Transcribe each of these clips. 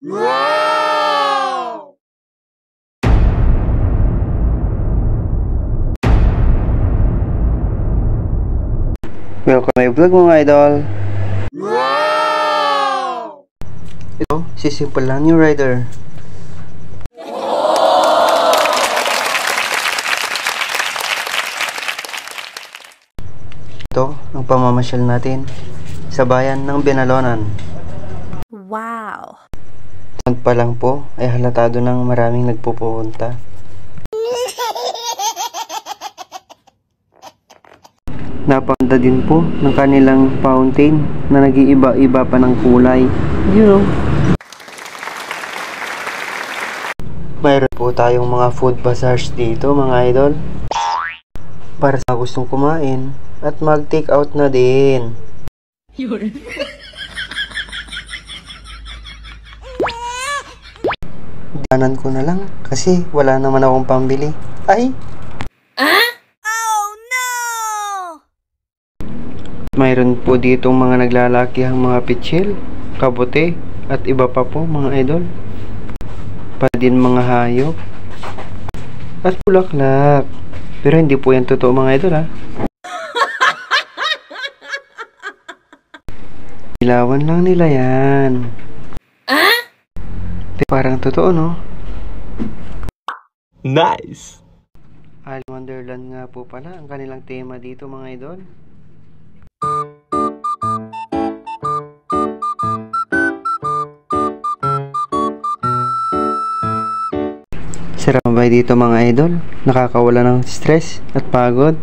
Wow! Welcome to my vlog mga idol. Wow! Ito, si Simple lang yung rider. Ito ang pamamasyal natin sa bayan ng Binalonan. Wow! Sound pa lang po ay halatado ng maraming nagpupunta. Napakaganda din po ng kanilang fountain na nag-iiba-iba pa ng kulay. You know. Mayroon po tayong mga food bazaars dito mga idol. Para sa gustong kumain at mag-take out na din. Danan ko na lang kasi wala naman akong pambili. Ay! Oh no! Mayroon po dito mga naglalakihang mga pitsil, kabote, at iba pa po mga idol. Pa din mga hayop. At bulaklak. Pero hindi po yan totoo mga idol ha. Ilawan lang nila yan. Pero parang totoo no? Nice! Alice Wonderland nga po pala ang kanilang tema dito mga idol. Sarap ba dito mga idol? Nakakawala ng stress at pagod.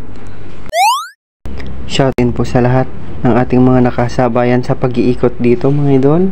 Shout in po sa lahat ng ating mga nakasabayan sa pag-iikot dito mga idol.